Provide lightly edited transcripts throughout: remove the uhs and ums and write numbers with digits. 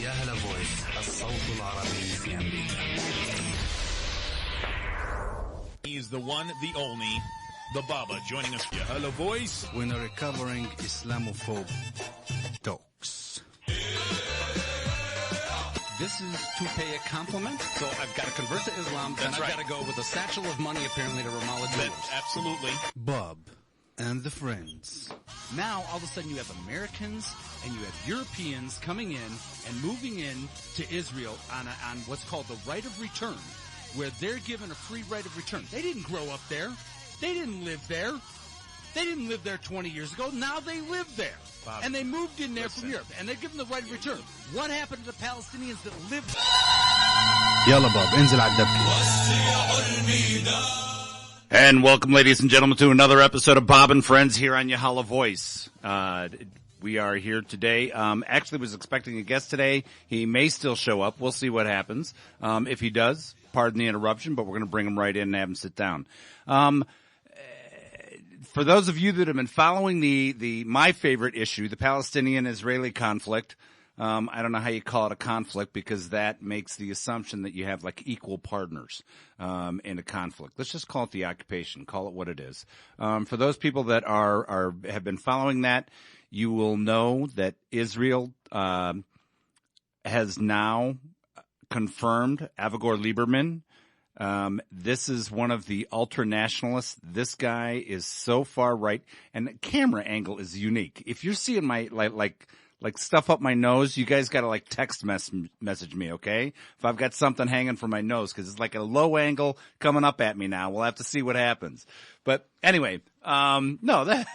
يا هلا فويس الصوت العربي في أمريكا. He's the one, the only, the Baba joining us. Yeah, hello, voice. When a recovering Islamophobe talks. This is to pay a compliment, so I've got to convert to Islam, then I've got to go with a satchel of money apparently to Ramallah jewelers. Absolutely. Bawb and the friends. Now, all of a sudden, you have Americans and you have Europeans coming in and moving in to Israel on what's called the right of return, where they're given a free right of return. They didn't grow up there. They didn't live there. They didn't live there 20 years ago. Now they live there. Bob, and they moved in there from Europe. And they're given the right of return. What happened to the Palestinians that lived there? يلا باب انزل على الدبكة. And welcome, ladies and gentlemen, to another episode of Bob and Friends here on Yahala Voice. We are here today. Actually was expecting a guest today. He may still show up. We'll see what happens. If he does, pardon the interruption, but we're going to bring him right in and have him sit down. For those of you that have been following my favorite issue, the Palestinian-Israeli conflict, I don't know how you call it a conflict because that makes the assumption that you have like equal partners in a conflict. Let's just call it the occupation. Call it what it is. For those people that have been following that, you will know that Israel has now confirmed Avigdor Lieberman. This is one of the ultra-nationalists. This guy is so far right, and the camera angle is unique. If you're seeing my like stuff up my nose, you guys got to like text message me, okay? If I've got something hanging from my nose, because it's like a low angle coming up at me now. We'll have to see what happens. But anyway, no, that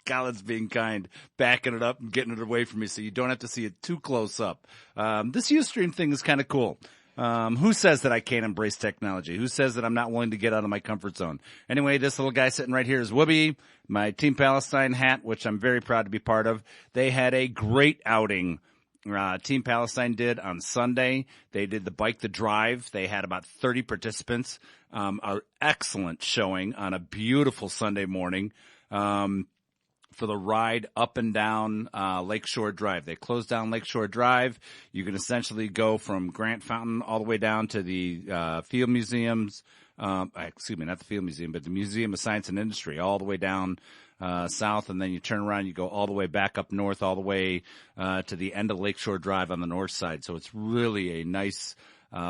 Colin's being kind, backing it up and getting it away from me so you don't have to see it too close up. This Ustream thing is kind of cool. Who says that I can't embrace technology? Who says that I'm not willing to get out of my comfort zone? Anyway, this little guy sitting right here is Whoopi, my Team Palestine hat, which I'm very proud to be part of. They had a great outing. Team Palestine did on Sunday. They did the Bike the Drive. They had about 30 participants. An excellent showing on a beautiful Sunday morning. For the ride up and down Lakeshore Drive. They closed down Lakeshore Drive. You can essentially go from Grant Fountain all the way down to the Field Museums. Excuse me, not the Field Museum, but the Museum of Science and Industry, all the way down south, and then you turn around, you go all the way back up north, all the way to the end of Lakeshore Drive on the north side. So it's really a nice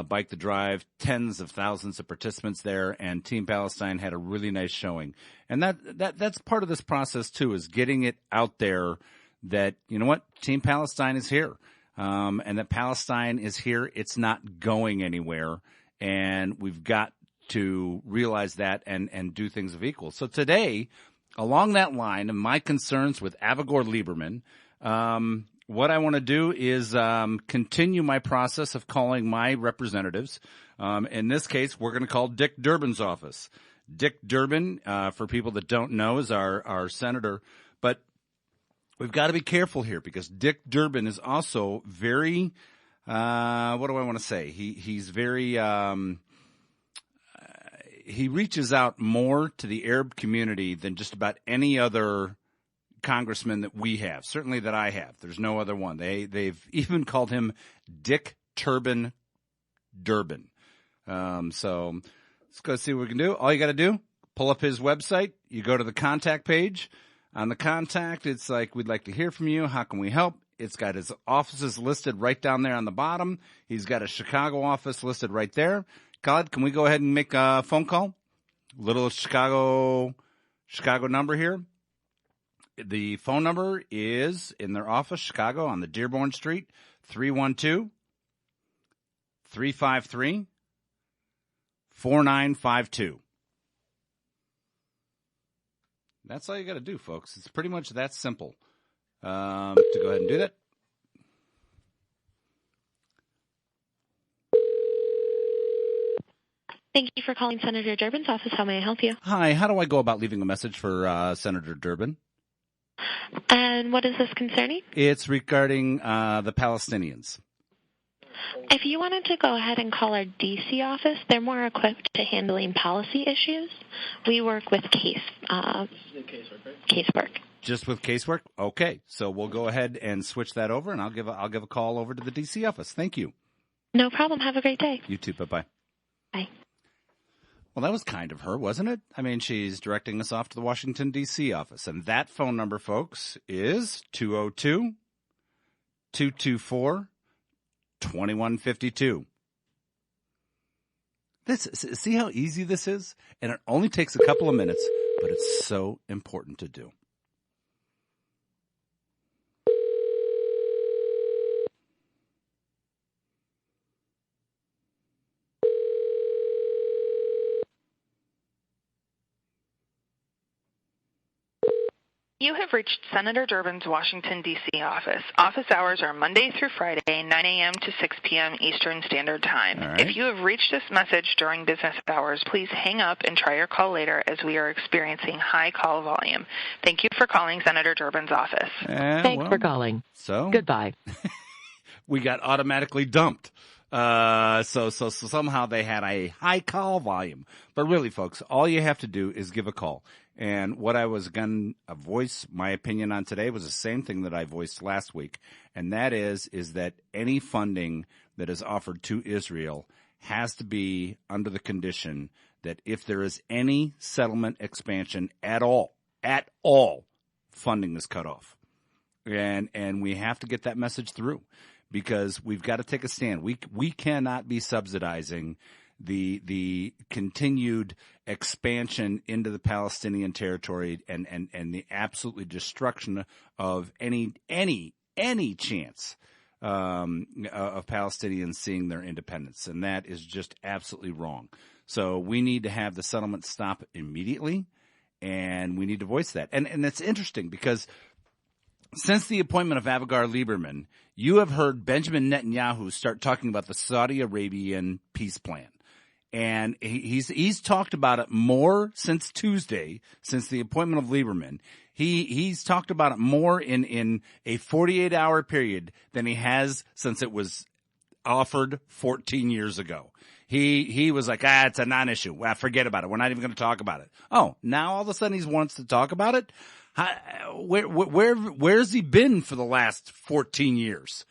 Bike the Drive, tens of thousands of participants there, and Team Palestine had a really nice showing. And that's part of this process too, is getting it out there that, you know what, Team Palestine is here. And that Palestine is here. It's not going anywhere. And we've got to realize that and do things of equal. So today, along that line of my concerns with Avigdor Lieberman, what I want to do is continue my process of calling my representatives. In this case, we're going to call Dick Durbin's office. Dick Durbin, for people that don't know, is our senator. But we've got to be careful here because Dick Durbin is also very, what do I want to say? He's very, he reaches out more to the Arab community than just about any other congressman that we have, certainly that I have. There's no other one. They've even called him Dick Turban Durbin. So let's go see what we can do. All you got to do, pull up his website. You go to the contact page. On the contact, it's like, we'd like to hear from you. How can we help? It's got his offices listed right down there on the bottom. He's got a Chicago office listed right there. Khaled, can we go ahead and make a phone call? Little Chicago number here. The phone number is in their office, Chicago, on the Dearborn Street, 312-353-4952. That's all you got to do, folks. It's pretty much that simple to go ahead and do that. Thank you for calling Senator Durbin's office. How may I help you? Hi, how do I go about leaving a message for Senator Durbin? And what is this concerning? It's regarding the Palestinians. If you wanted to go ahead and call our D.C. office, they're more equipped to handling policy issues. We work with casework. Just with casework? Okay. So we'll go ahead and switch that over, and I'll give a call over to the D.C. office. Thank you. No problem. Have a great day. You too. Bye-bye. Bye. Well, that was kind of her, wasn't it? I mean, she's directing us off to the Washington, D.C. office. And that phone number, folks, is 202-224-2152. See how easy this is? And it only takes a couple of minutes, but it's so important to do. You have reached Senator Durbin's Washington, D.C. office. Office hours are Monday through Friday, 9 a.m. to 6 p.m. Eastern Standard Time. All right. If you have reached this message during business hours, please hang up and try your call later as we are experiencing high call volume. Thank you for calling Senator Durbin's office. Thanks for calling. So Goodbye. we got automatically dumped. So somehow they had a high call volume. But really, folks, all you have to do is give a call. And what I was going to voice my opinion on today was the same thing that I voiced last week. And that is that any funding that is offered to Israel has to be under the condition that if there is any settlement expansion at all, funding is cut off. And we have to get that message through because we've got to take a stand. We cannot be subsidizing the continued expansion into the Palestinian territory and the absolutely destruction of any chance of Palestinians seeing their independence. And that is just absolutely wrong. So we need to have the settlement stop immediately, and we need to voice that. And it's interesting because since the appointment of Avigdor Lieberman, you have heard Benjamin Netanyahu start talking about the Saudi Arabian peace plan. And he's talked about it more since Tuesday, since the appointment of Lieberman. He's talked about it more in a 48-hour period than he has since it was offered 14 years ago. He was like, it's a non-issue. Well, forget about it. We're not even going to talk about it. Oh, now all of a sudden he wants to talk about it? Where's he been for the last 14 years?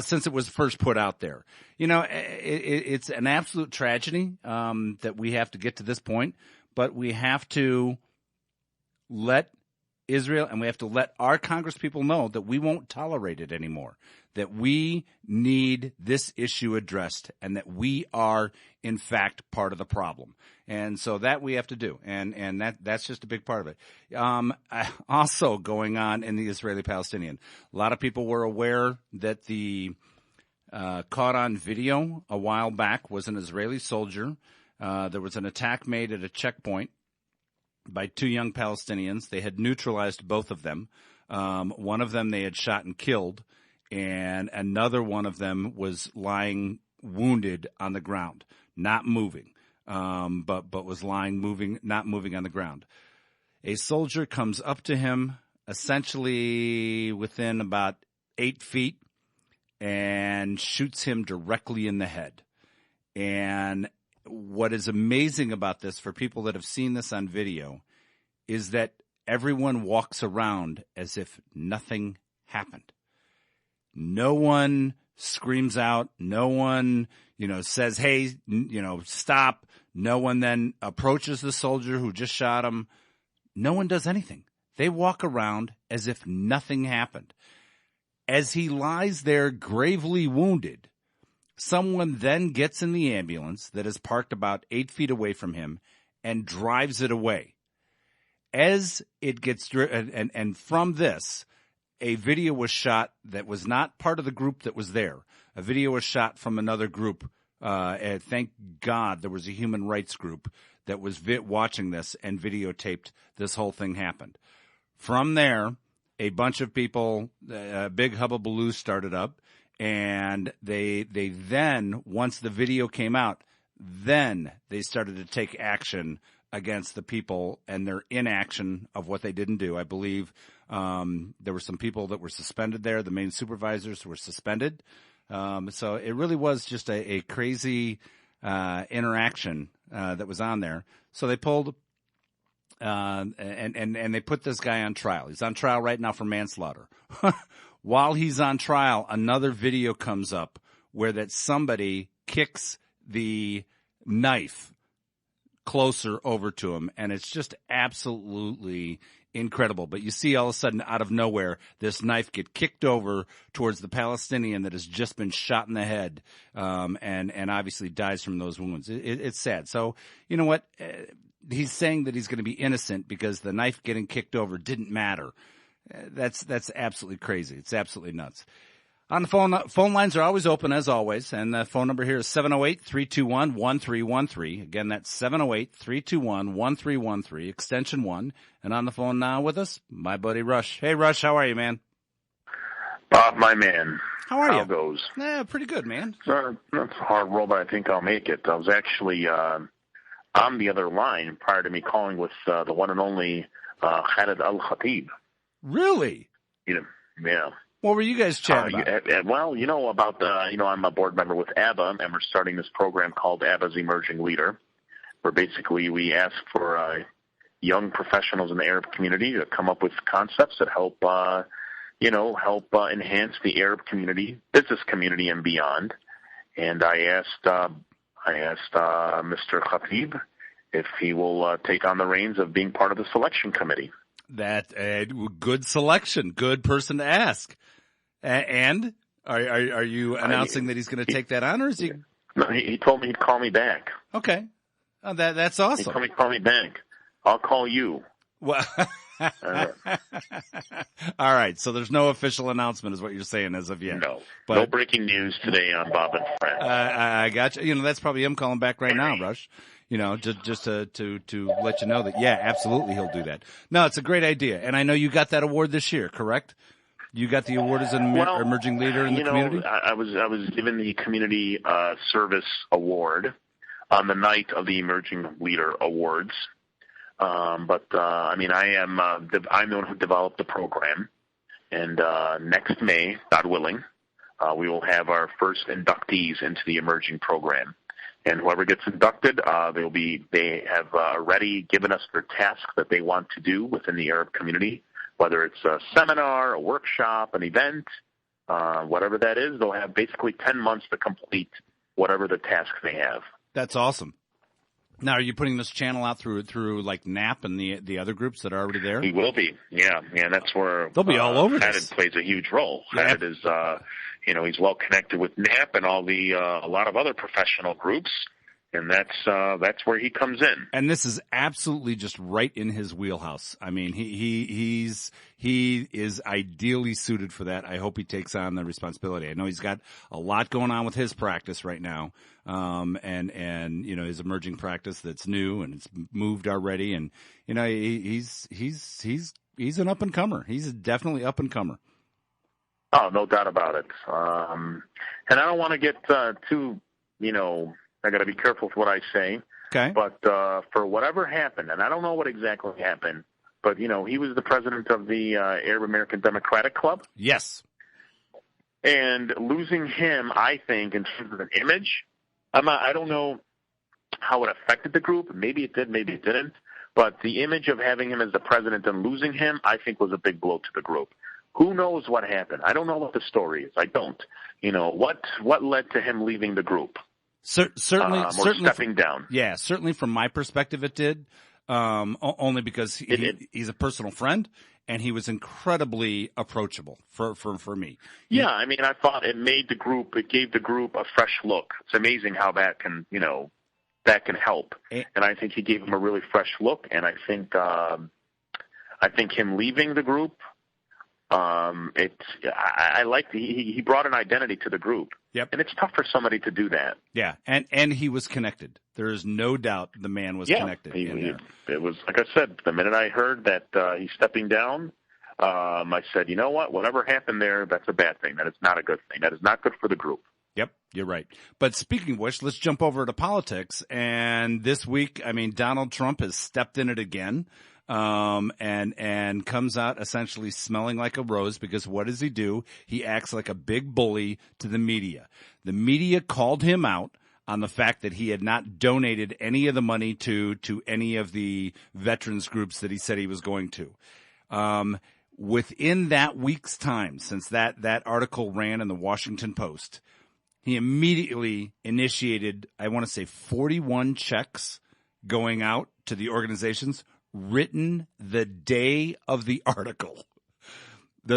Since it was first put out there. You know, it's an absolute tragedy that we have to get to this point, but we have to let Israel and we have to let our congresspeople know that we won't tolerate it anymore, that we need this issue addressed and that we are, in fact, part of the problem. And so that we have to do, and that's just a big part of it. Also going on in the Israeli-Palestinian, a lot of people were aware that the caught on video a while back was an Israeli soldier. There was an attack made at a checkpoint by two young Palestinians. They had neutralized both of them. One of them they had shot and killed, and another one of them was lying wounded on the ground, not moving. But was lying, not moving on the ground. A soldier comes up to him, essentially within about 8 feet, and shoots him directly in the head. And what is amazing about this, for people that have seen this on video, is that everyone walks around as if nothing happened. No one screams out. No one, says, hey, stop. No one then approaches the soldier who just shot him. No one does anything. They walk around as if nothing happened. As he lies there gravely wounded, someone then gets in the ambulance that is parked about 8 feet away from him and drives it away. As it gets and from this, a video was shot that was not part of the group that was there. A video was shot from another group. And thank God there was a human rights group that was watching this and videotaped this whole thing happened. From there, a bunch of people, a big hubbubaloo started up, and they then, once the video came out, then they started to take action against the people and their inaction of what they didn't do. I believe there were some people that were suspended there. The main supervisors were suspended. So it really was just a crazy interaction that was on there. So they pulled and they put this guy on trial. He's on trial right now for manslaughter. While he's on trial, another video comes up where that somebody kicks the knife closer over to him, and it's just absolutely incredible. But you see all of a sudden, out of nowhere, this knife get kicked over towards the Palestinian that has just been shot in the head, and obviously dies from those wounds. It's sad. So, you know what? He's saying that he's going to be innocent because the knife getting kicked over didn't matter. That's absolutely crazy. It's absolutely nuts. On the phone lines are always open, as always, and the phone number here is 708-321-1313. Again, that's 708-321-1313, extension 1. And on the phone now with us, my buddy Rush. Hey, Rush, how are you, man? Bob, my man. How are you? How goes? Yeah, pretty good, man. That's a hard roll, but I think I'll make it. I was actually on the other line prior to me calling with the one and only Khalid Al-Khatib. Really? Yeah. What were you guys chatting about? Well, I'm a board member with ABBA, and we're starting this program called ABBA's Emerging Leader, where basically we ask for young professionals in the Arab community to come up with concepts that help enhance the Arab community, business community, and beyond. And I asked Mr. Khatib if he will take on the reins of being part of the selection committee. That good selection, good person to ask. And are you announcing that he's going to take that on, or is he? No, he told me he'd call me back. Okay, that's awesome. He told me to call me back. I'll call you. Well, all right. So there's no official announcement, is what you're saying as of yet. No, but, no breaking news today on Bob and Friends. I got you. That's probably him calling back right now, Rush. Just to let you know that, yeah, absolutely he'll do that. No, it's a great idea. And I know you got that award this year, correct? You got the award as an emerging leader in the community? I was given the Community Service Award on the night of the Emerging Leader Awards. I'm the one who developed the program. And next May, God willing, we will have our first inductees into the emerging program. And whoever gets inducted, they have already given us their task that they want to do within the Arab community, whether it's a seminar, a workshop, an event, whatever that is. They'll have basically 10 months to complete whatever the task they have. That's awesome. Now, are you putting this channel out through like NAP and the other groups that are already there? We will be, yeah. That's where they'll be all over this. Khalid plays a huge role. Yeah. Khalid is, he's well connected with NAP and all a lot of other professional groups, and that's where he comes in. And this is absolutely just right in his wheelhouse. I mean, he is ideally suited for that. I hope he takes on the responsibility. I know he's got a lot going on with his practice right now, and his emerging practice that's new and it's moved already. And he's an up and comer. He's definitely up and comer. Oh, no doubt about it. And I don't want to get too, I got to be careful with what I say. Okay. But for whatever happened, and I don't know what exactly happened, but, he was the president of the Arab American Democratic Club. Yes. And losing him, I think, in terms of an image, I don't know how it affected the group. Maybe it did, maybe it didn't. But the image of having him as the president and losing him, I think, was a big blow to the group. Who knows what happened? I don't know what the story is. I don't. What led to him leaving the group? Certainly stepping down. Yeah, certainly from my perspective it did, only because he's a personal friend, and he was incredibly approachable for me. Yeah, I thought it gave the group a fresh look. It's amazing how that can help. And I think he gave him a really fresh look, and I think him leaving the group, I liked he brought an identity to the group. Yep. And it's tough for somebody to do that. Yeah, and he was connected. There is no doubt the man was connected. It was, like I said, the minute I heard that he's stepping down, I said, you know what? Whatever happened there, that's a bad thing. That is not a good thing. That is not good for the group. Yep, you're right. But speaking of which, let's jump over to politics. And this week, Donald Trump has stepped in it again. And comes out essentially smelling like a rose, because what does he do? He acts like a big bully to the media. The media called him out on the fact that he had not donated any of the money to any of the veterans groups that he said he was going to. Within that week's time, since that article ran in the Washington Post, he immediately initiated, I want to say 41 checks going out to the organizations written the day of the article.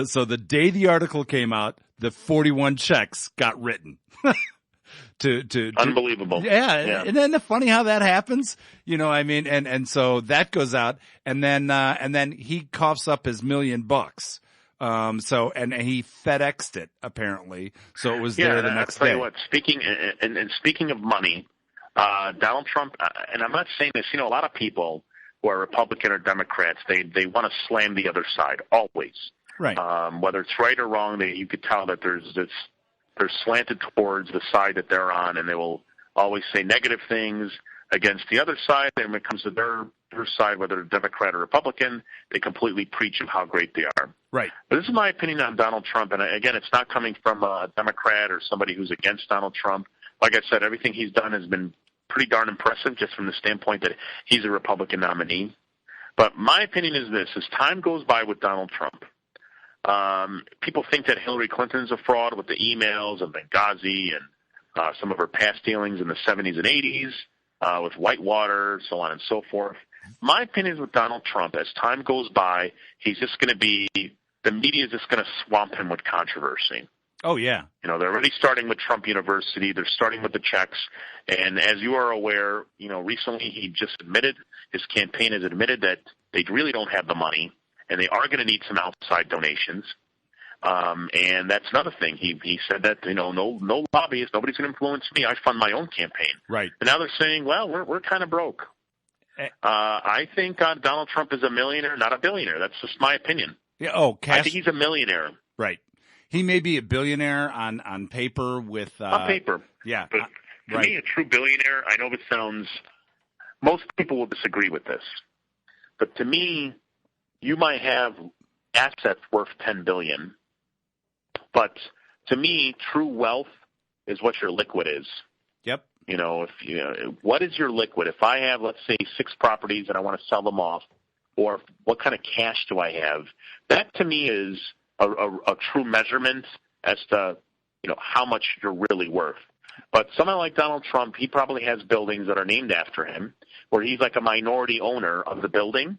So the day the article came out, the 41 checks got written. to Unbelievable. Yeah. And then funny how that happens, I mean, and so that goes out, and then he coughs up his $1 million. And he FedExed it apparently. So it was there the next day. I'll tell you what, speaking of money, Donald Trump, and I'm not saying this, a lot of people who are Republican or Democrats, they want to slam the other side always. Right. Whether it's right or wrong, you could tell that they're slanted towards the side that they're on, and they will always say negative things against the other side. And when it comes to their side, whether they're Democrat or Republican, they completely preach of how great they are. Right. But this is my opinion on Donald Trump. And again, it's not coming from a Democrat or somebody who's against Donald Trump. Like I said, everything he's done has been pretty darn impressive just from the standpoint that he's a Republican nominee. But my opinion is this: as time goes by with Donald Trump, people think that Hillary Clinton's a fraud with the emails of Benghazi and some of her past dealings in the 70s and 80s with Whitewater, so on and so forth. My opinion is with Donald Trump, as time goes by, he's just going to be – the media is just going to swamp him with controversy. Oh, yeah. They're already starting with Trump University. They're starting with the checks. And as you are aware, recently he just admitted – his campaign has admitted that they really don't have the money, and they are going to need some outside donations. And that's another thing. He said that, no lobbyists, nobody's going to influence me. I fund my own campaign. Right. And now they're saying, well, we're kind of broke. I think Donald Trump is a millionaire, not a billionaire. That's just my opinion. Yeah. Oh, I think he's a millionaire. Right. He may be a billionaire on paper with on paper. Yeah. But to me, a true billionaire, I know this sounds – most people will disagree with this. But to me, you might have assets worth $10 billion. But to me, true wealth is what your liquid is. Yep. What is your liquid? If I have, let's say, 6 properties and I want to sell them off, or what kind of cash do I have? That to me is a true measurement as to, how much you're really worth. But someone like Donald Trump, he probably has buildings that are named after him, where he's like a minority owner of the building.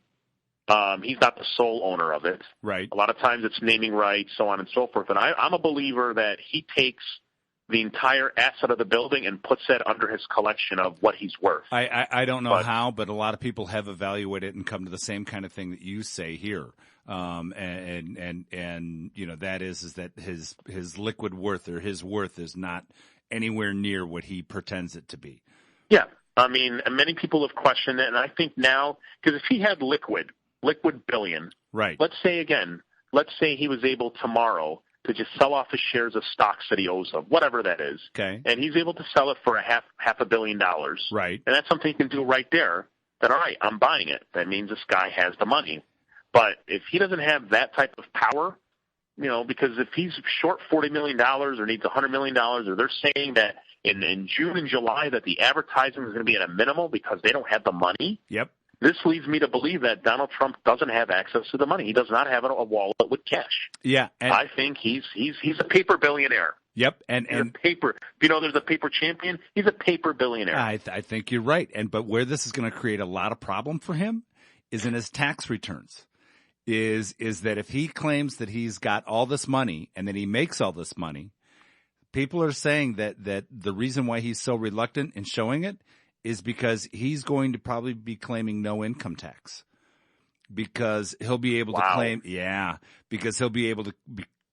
He's not the sole owner of it. Right. A lot of times it's naming rights, so on and so forth. And I'm a believer that he takes the entire asset of the building and puts that under his collection of what he's worth. I don't know how, but a lot of people have evaluated it and come to the same kind of thing that you say here. And that is that his liquid worth or his worth is not anywhere near what he pretends it to be. Yeah. I mean, many people have questioned it, and I think now, because if he had liquid billion, right. Let's say he was able tomorrow to just sell off his shares of stocks that he owes of, whatever that is. Okay. And he's able to sell it for half $500 million. Right. And that's something he can do right there. Then, all right, I'm buying it. That means this guy has the money. But if he doesn't have that type of power, because if he's short $40 million or needs $100 million, or they're saying that in June and July that the advertising is going to be at a minimal because they don't have the money. Yep. This leads me to believe that Donald Trump doesn't have access to the money. He does not have a wallet with cash. Yeah. And I think he's a paper billionaire. Yep. And paper. There's a paper champion. He's a paper billionaire. I think you're right. But where this is going to create a lot of problem for him is in his tax returns. Is that if he claims that he's got all this money and then he makes all this money, people are saying that the reason why he's so reluctant in showing it is because he's going to probably be claiming no income tax because he'll be able to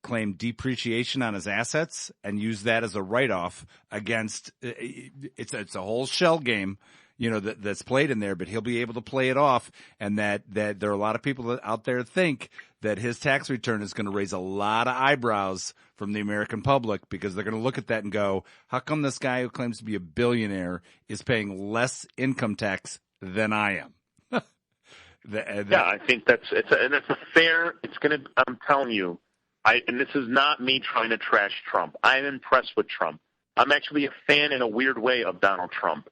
claim depreciation on his assets and use that as a write-off against it's a whole shell game, that's played in there, but he'll be able to play it off. And that there are a lot of people out there think that his tax return is going to raise a lot of eyebrows from the American public because they're going to look at that and go, how come this guy who claims to be a billionaire is paying less income tax than I am? I think that's a fair, I'm telling you, and this is not me trying to trash Trump. I'm impressed with Trump. I'm actually a fan in a weird way of Donald Trump.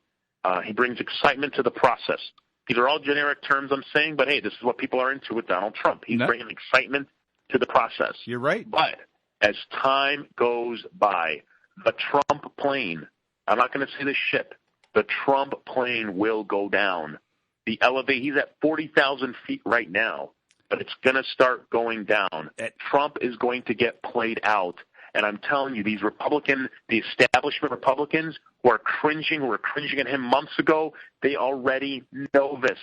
He brings excitement to the process. These are all generic terms I'm saying, but hey, this is what people are into with Donald Trump. He's bringing excitement to the process. You're right. But as time goes by, the Trump plane, I'm not going to say the ship, the Trump plane will go down. He's at 40,000 feet right now, but it's going to start going down. Trump is going to get played out. And I'm telling you, the establishment Republicans who were cringing at him months ago, they already know this.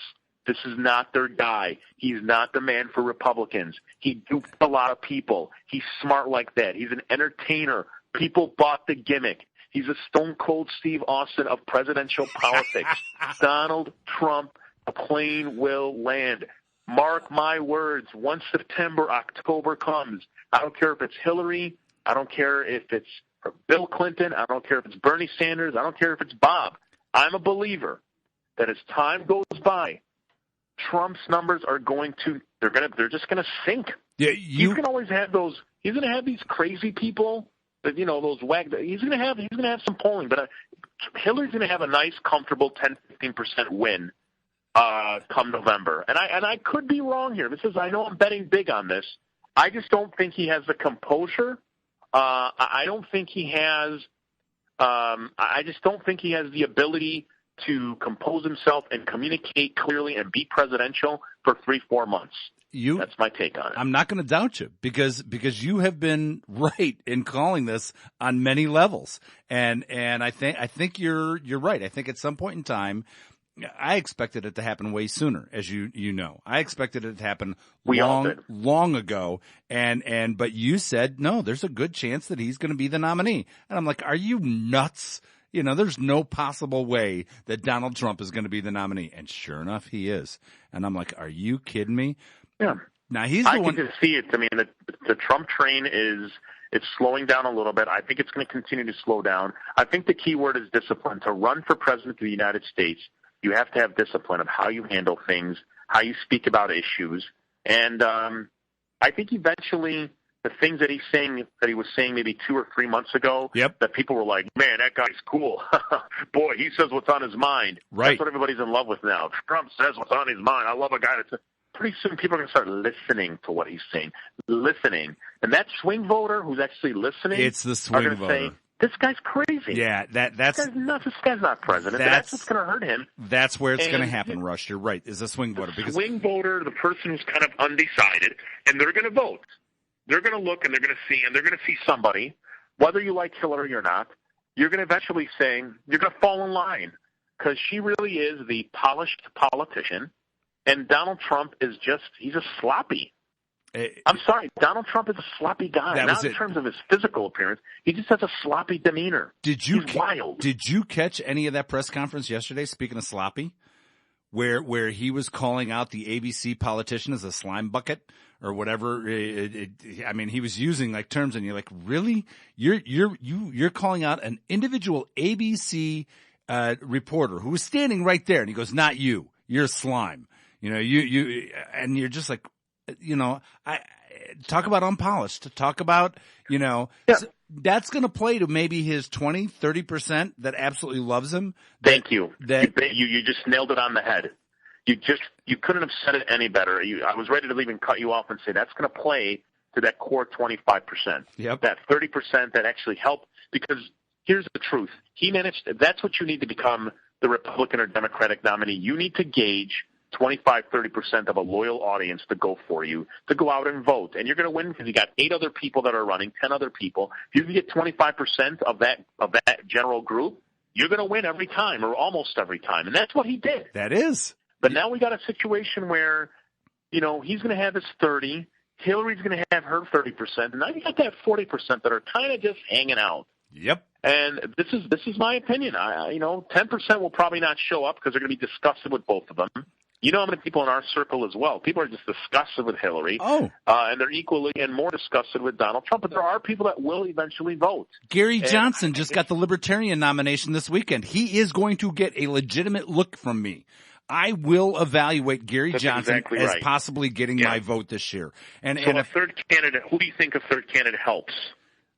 This is not their guy. He's not the man for Republicans. He duped a lot of people. He's smart like that. He's an entertainer. People bought the gimmick. He's a stone cold Steve Austin of presidential politics. Donald Trump, a plane will land. Mark my words, once September, October comes, I don't care if it's Hillary, I don't care if it's Bill Clinton, I don't care if it's Bernie Sanders, I don't care if it's Bawb. I'm a believer that as time goes by, Trump's numbers are they're just going to sink. Yeah, he's going to always have those. He's going to have these crazy people that he's going to have some polling, but Hillary's going to have a nice, comfortable 10-15% win come November. And I could be wrong here. I know I'm betting big on this. I just don't think he has the composure. I don't think he has. I just don't think he has the ability to compose himself and communicate clearly and be presidential for 3-4 months. That's my take on it. I'm not going to doubt you because you have been right in calling this on many levels, and I think you're right. I think at some point in time, I expected it to happen way sooner, as you know. I expected it to happen long ago, but you said no. There's a good chance that he's going to be the nominee, and I'm like, are you nuts? There's no possible way that Donald Trump is going to be the nominee. And sure enough, he is. And I'm like, are you kidding me? Yeah. Now he's the one. I can just see it. I mean, the Trump train it's slowing down a little bit. I think it's going to continue to slow down. I think the key word is discipline. To run for president of the United States, you have to have discipline of how you handle things, how you speak about issues. And I think eventually the things that he was saying maybe 2 or 3 months ago, that people were like, man, that guy's cool. Boy, he says what's on his mind. Right. That's what everybody's in love with now. Trump says what's on his mind. I love a guy that's pretty soon people are going to start listening to what he's saying. Listening. And that swing voter who's actually listening, it's the swing voter. Say, this guy's crazy. Yeah, that's this guy's nuts. This guy's not president. That's what's going to hurt him. That's where it's going to happen, Rush. You're right. Is a swing voter swing voter, the person who's kind of undecided, and they're going to vote. They're going to look and they're going to see somebody, whether you like Hillary or not. You're going to eventually you're going to fall in line because she really is the polished politician, and Donald Trump is he's a sloppy. I'm sorry, Donald Trump is a sloppy guy. Not in terms of his physical appearance. He just has a sloppy demeanor. He's wild. Did you catch any of that press conference yesterday, speaking of sloppy, where he was calling out the ABC politician as a slime bucket or whatever? I mean, he was using like terms, and you're like, really? You're calling out an individual ABC reporter who was standing right there, and he goes, not you. You're slime. And you're just like, I talk about unpolished. Talk about, that's going to play to maybe his 20-30% that absolutely loves him. Thank you. You just nailed it on the head. You couldn't have said it any better. I was ready to even cut you off and say that's going to play to that core 25%. Yep. That 30% that actually helped, because here's the truth. That's what you need to become the Republican or Democratic nominee. You need to gauge 25-30% of a loyal audience to go for you, to go out and vote. And you're going to win because you got 8 other people that are running, 10 other people. If you can get 25% of that general group, you're going to win every time or almost every time. And that's what he did. That is. But now we got a situation where, he's going to have his 30, Hillary's going to have her 30%, and now you got that 40% that are kind of just hanging out. Yep. And this is my opinion. 10% will probably not show up because they're going to be disgusted with both of them. You know how many people in our circle as well. People are just disgusted with Hillary. Oh. And they're equally and more disgusted with Donald Trump. But there are people that will eventually vote. Gary Johnson just got the Libertarian nomination this weekend. He is going to get a legitimate look from me. I will evaluate Gary Johnson as possibly getting my vote this year. And a third candidate, who do you think a third candidate helps?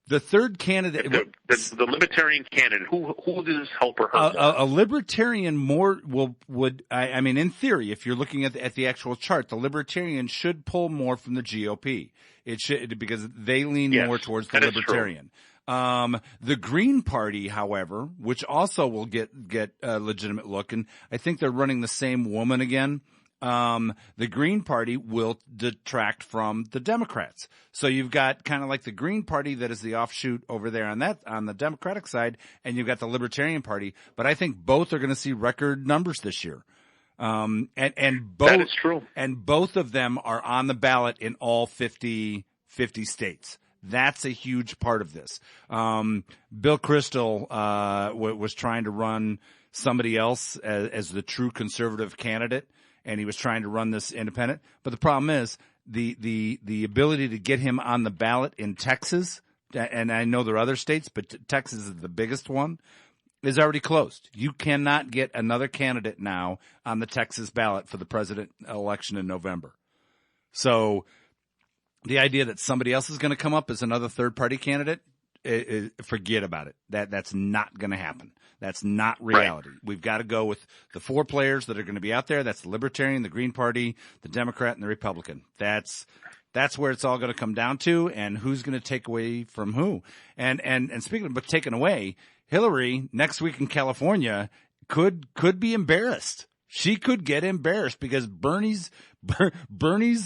The third candidate, the libertarian candidate, who does help or hurt? A libertarian would in theory, if you're looking at the actual chart, the libertarian should pull more from the GOP. It should, because they lean more towards the libertarian. The Green Party, however, which also will get a legitimate look, and I think they're running the same woman again. The Green Party will detract from the Democrats. So you've got kind of like the Green Party that is the offshoot over there on the Democratic side, and you've got the Libertarian Party. But I think both are going to see record numbers this year. And both, that is true. And both of them are on the ballot in all 50 states. That's a huge part of this. Bill Kristol, was trying to run somebody else as the true conservative candidate. And he was trying to run this independent. But the problem is the ability to get him on the ballot in Texas, and I know there are other states, but Texas is the biggest one, is already closed. You cannot get another candidate now on the Texas ballot for the president election in November. So the idea that somebody else is going to come up as another third-party candidate, forget about it. That's not going to happen. That's not reality. Right. We've got to go with the four players that are going to be out there. That's the Libertarian, the Green Party, the Democrat, and the Republican. That's where it's all going to come down to, and who's going to take away from who. And speaking of taking away, Hillary next week in California could be embarrassed. She could get embarrassed because Bernie's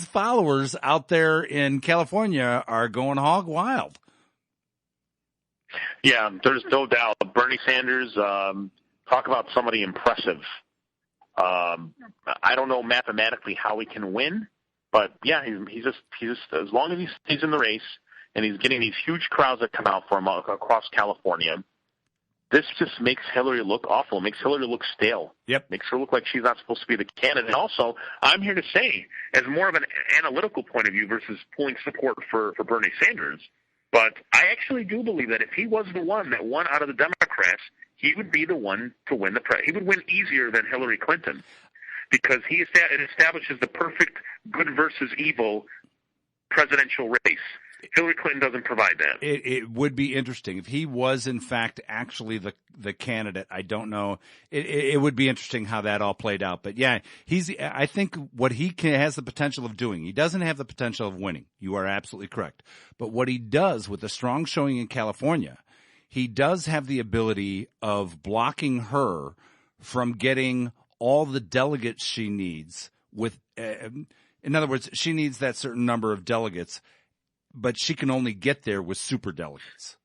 followers out there in California are going hog wild. Yeah, there's no doubt. Bernie Sanders, talk about somebody impressive. I don't know mathematically how he can win, but yeah, he's just as long as he's in the race and he's getting these huge crowds that come out for him across California. This just makes Hillary look awful. It makes Hillary look stale. Yep. Makes her look like she's not supposed to be the candidate. And also, I'm here to say, as more of an analytical point of view versus pulling support for Bernie Sanders, but I actually do believe that if he was the one that won out of the Democrats, he would be the one to win he would win easier than Hillary Clinton, because it establishes the perfect good versus evil presidential race. Hillary Clinton doesn't provide that. It would be interesting if he was, in fact, actually the candidate. I don't know. It would be interesting how that all played out. But yeah, I think what he has the potential of doing, he doesn't have the potential of winning. You are absolutely correct. But what he does with a strong showing in California, he does have the ability of blocking her from getting all the delegates she needs in other words, she needs that certain number of delegates, but she can only get there with superdelegates.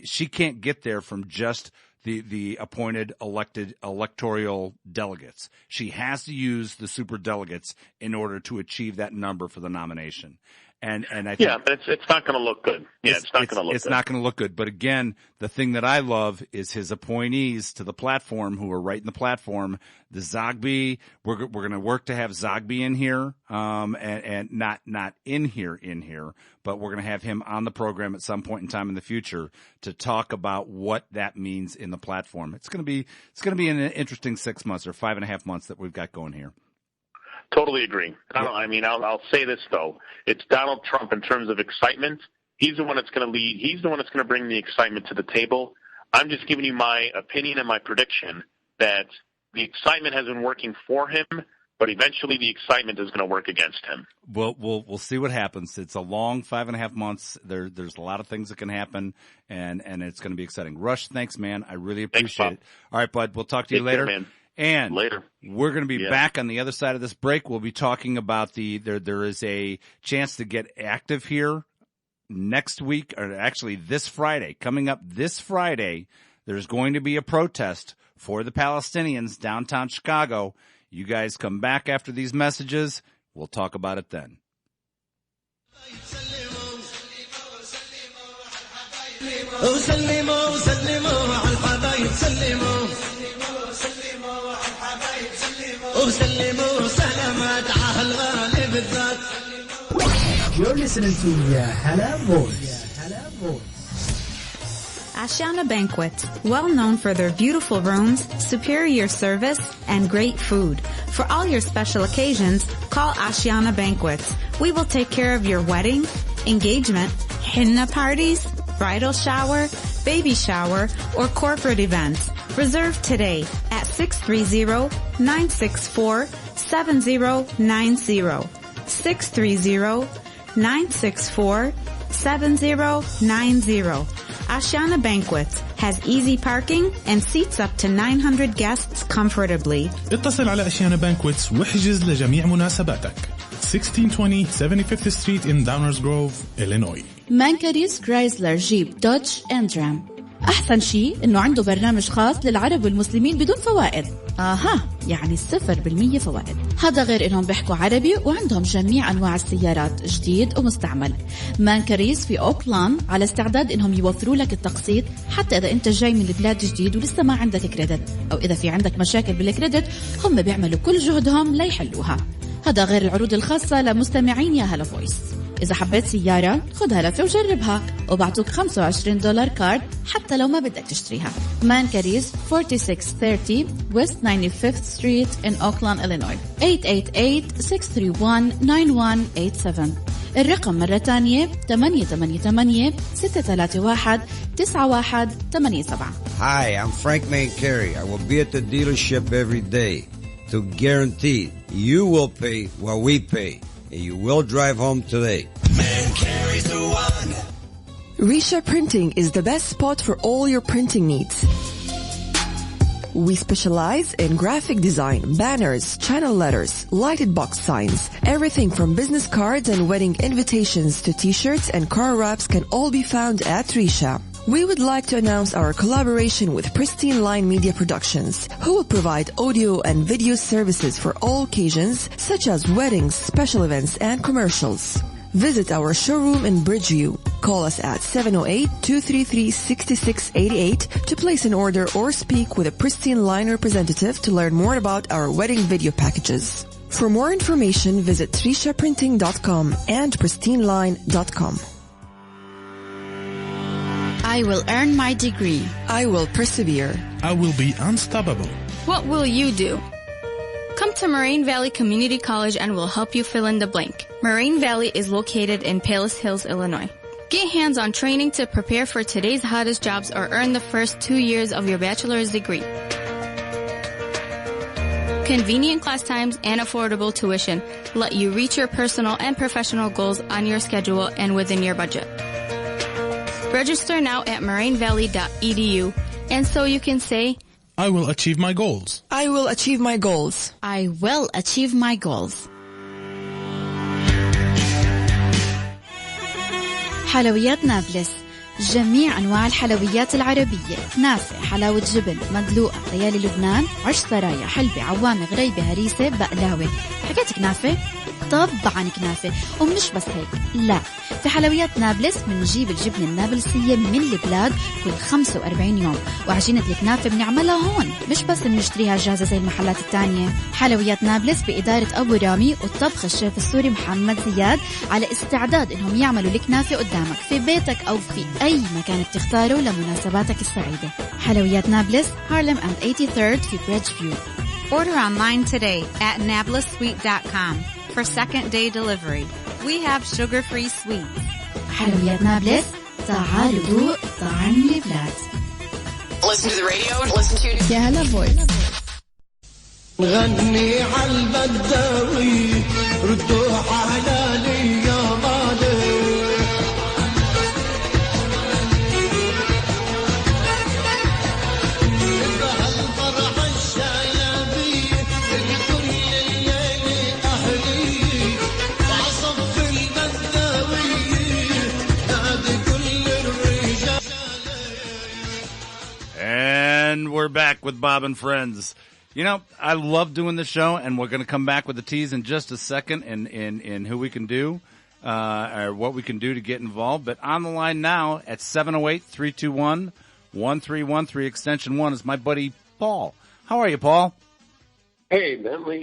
She can't get there from just the appointed elected electoral delegates. She has to use the superdelegates in order to achieve that number for the nomination. And I think but it's not going to look good. Yeah, it's not going to look good. It's not going to look good. But again, the thing that I love is his appointees to the platform who are writing the platform. The Zogby, we're going to work to have Zogby in here, and not in here, but we're going to have him on the program at some point in time in the future to talk about what that means in the platform. It's going to be an interesting 6 months or 5.5 months that we've got going here. Totally agree. I'll say this, though. It's Donald Trump in terms of excitement. He's the one that's going to lead. He's the one that's going to bring the excitement to the table. I'm just giving you my opinion and my prediction that the excitement has been working for him, but eventually the excitement is going to work against him. We'll see what happens. It's a long 5.5 months. There's a lot of things that can happen, and it's going to be exciting. Rush, thanks, man. I really appreciate it. All right, bud. We'll talk to you later. Care, man. And later, we're going to be back on the other side of this break. We'll be talking about there is a chance to get active here next week, or actually this Friday. Coming up this Friday, there's going to be a protest for the Palestinians downtown Chicago. You guys come back after these messages. We'll talk about it then. You're listening to Ya Hala Voice. Ashiana Banquet, well known for their beautiful rooms, superior service, and great food. For all your special occasions, call Ashiana Banquets. We will take care of your wedding, engagement, henna parties, bridal shower, baby shower, or corporate events. Reserve today at 630-964-7090. 630-964-7090. Ashiana Banquets has easy parking and seats up to 900 guests comfortably. اتصل على أشيانا بانكويتس واحجز لجميع مناسباتك. 1620 75th Street in Downers Grove, Illinois. مانكاريز كرايسلر جيب دوج اند رام. أحسن شيء إنه عنده برنامج خاص للعرب والمسلمين بدون فوائد. يعني 0% فوائد. هذا غير إنهم بيحكوا عربي وعندهم جميع أنواع السيارات جديد ومستعمل. مانكاريز في أوكلاند على استعداد إنهم يوفروا لك التقسيط حتى إذا أنت جاي من البلاد جديد ولسه ما عندك كريدت، أو إذا في عندك مشاكل بالكريدت هم بيعملوا كل جهدهم ليحلوها. هذا غير العروض الخاصة لمستمعين يا هلا فويس. إذا حبيت سيارة خدها لفة وجربها وبعطوك $25 كارد حتى لو ما بدك تشتريها. مانكاريز 4630 West 95th Street in Oakland, Illinois. 888-631-9187. الرقم مرة تانية 888-631-9187. Hi, I'm Frank Mancari. I will be at the dealership every day to guarantee you will pay what we pay. You will drive home today. Man carries the one. Risha Printing is the best spot for all your printing needs. We specialize in graphic design, banners, channel letters, lighted box signs. Everything from business cards and wedding invitations to t-shirts and car wraps can all be found at Risha. We would like to announce our collaboration with Pristine Line Media Productions, who will provide audio and video services for all occasions, such as weddings, special events, and commercials. Visit our showroom in Bridgeview. Call us at 708-233-6688 to place an order or speak with a Pristine Line representative to learn more about our wedding video packages. For more information, visit trishaprinting.com and pristineline.com. I will earn my degree. I will persevere. I will be unstoppable. What will you do? Come to Moraine Valley Community College and we'll help you fill in the blank. Moraine Valley is located in Palos Hills, Illinois. Get hands-on training to prepare for today's hottest jobs or earn the first 2 years of your bachelor's degree. Convenient class times and affordable tuition let you reach your personal and professional goals on your schedule and within your budget. Register now at morainevalley.edu, and so you can say, I will achieve my goals. I will achieve my goals. I will achieve my goals. حلويات نابلس، جميع أنواع الحلويات العربية، كنافة، حلاوة جبن، مدلوقة، ليالي لبنان، عش سرايا، حلبة، عوامة، غريبة، هريسة، بقلاوة. حكيت كنافة؟ طبعا كنافة. ومش بس هيك، لا، في حلويات نابلس بنجيب الجبنة النابلسية من البلاد كل 45 يوم، وعجينة الكنافة بنعملها هون، مش بس بنشتريها جاهزة زي المحلات التانية. حلويات نابلس بإدارة أبو رامي وطبخ الشيف السوري محمد زياد على استعداد إنهم يعملوا الكنافة قدامك في بيتك أو في أي مكان بتختاره لمناسباتك السعيدة. حلويات نابلس، هارلم and 83rd في بريدجفيو. Order online today at nablissweet.com for second day delivery. We have sugar-free sweets. حلويات نابلس، تعالوا ذوق طعم البلاد. Listen to the radio and listen to يا هلا فويس. غني على البداوي ردوا حلالي يا مالي. And we're back with Bob and Friends. You know, I love doing the show, and we're going to come back with the tease in just a second in who we can do, or what we can do to get involved. But on the line now at 708-321-1313, extension 1 is my buddy Paul. How are you, Paul? Hey, Bentley.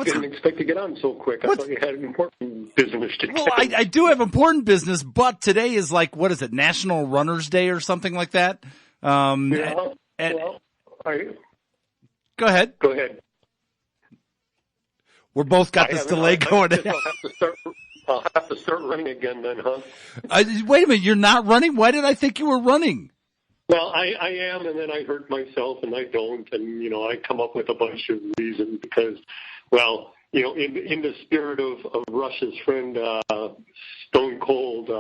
Didn't expect to get on so quick. I thought you had an important business to do. Well, I do have important business, but today is like, what is it, National Runner's Day or something like that? Go ahead. We're both got this delay going. I'll have to start I'll have to start running again then, huh? Wait a minute, you're not running? Why did I think you were running? Well, I am, and then I hurt myself, and I don't, and, you know, I come up with a bunch of reasons because, well, you know, in the spirit of Rush's friend, Stone Cold,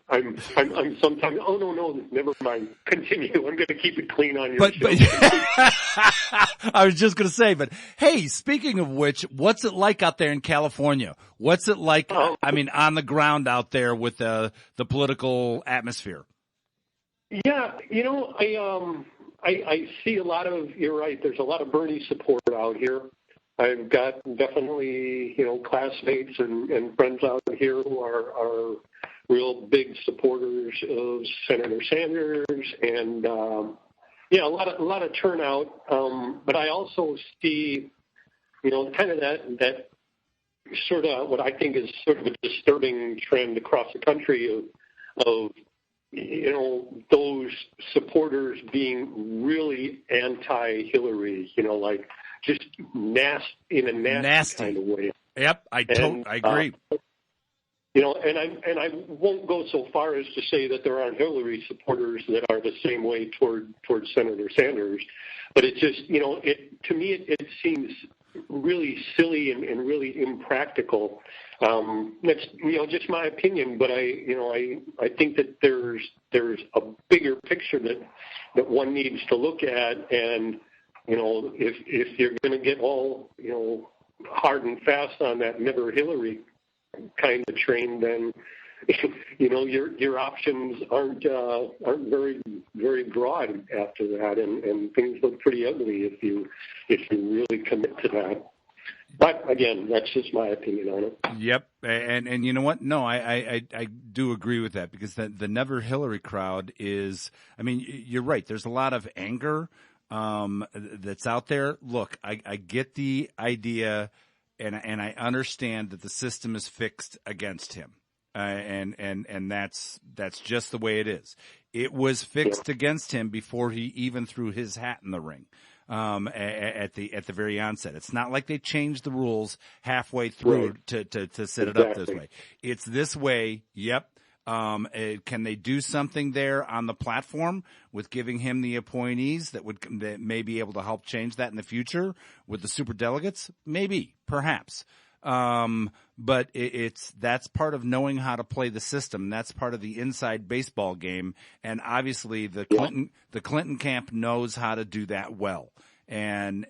I'm sometimes, oh, no, never mind. Continue. I'm going to keep it clean on your show. I was just going to say, but hey, speaking of which, what's it like out there in California? What's it like, on the ground out there with the political atmosphere? Yeah, you know, I see a lot of, you're right, there's a lot of Bernie support out here. I've got definitely, you know, classmates and friends out here who are real big supporters of Senator Sanders, and a lot of turnout. But I also see, you know, kind of that sort of what I think is sort of a disturbing trend across the country of you know, those supporters being really anti-Hillary. You know, like just in a nasty kind of way. Yep, I agree. You know, and I won't go so far as to say that there aren't Hillary supporters that are the same way toward Senator Sanders, but it just, you know, to me it seems really silly and really impractical. That's, you know, just my opinion, but I think that there's a bigger picture that one needs to look at, and you know, if you're going to get all, you know, hard and fast on that never Hillary kind of train, then you know your options aren't very very broad after that, and things look pretty ugly if you really commit to that. But again, that's just my opinion on it. Yep, and you know what? No, I do agree with that, because the never Hillary crowd is. I mean, you're right. There's a lot of anger that's out there. Look, I get the idea. And I understand that the system is fixed against him, and that's just the way it is. It was fixed against him before he even threw his hat in the ring. At the very onset, it's not like they changed the rules halfway through to set it up this way. It's this way. Yep. Can they do something there on the platform with giving him the appointees that may be able to help change that in the future with the superdelegates? Maybe, perhaps. But that's part of knowing how to play the system. That's part of the inside baseball game. And obviously the Clinton camp knows how to do that well. And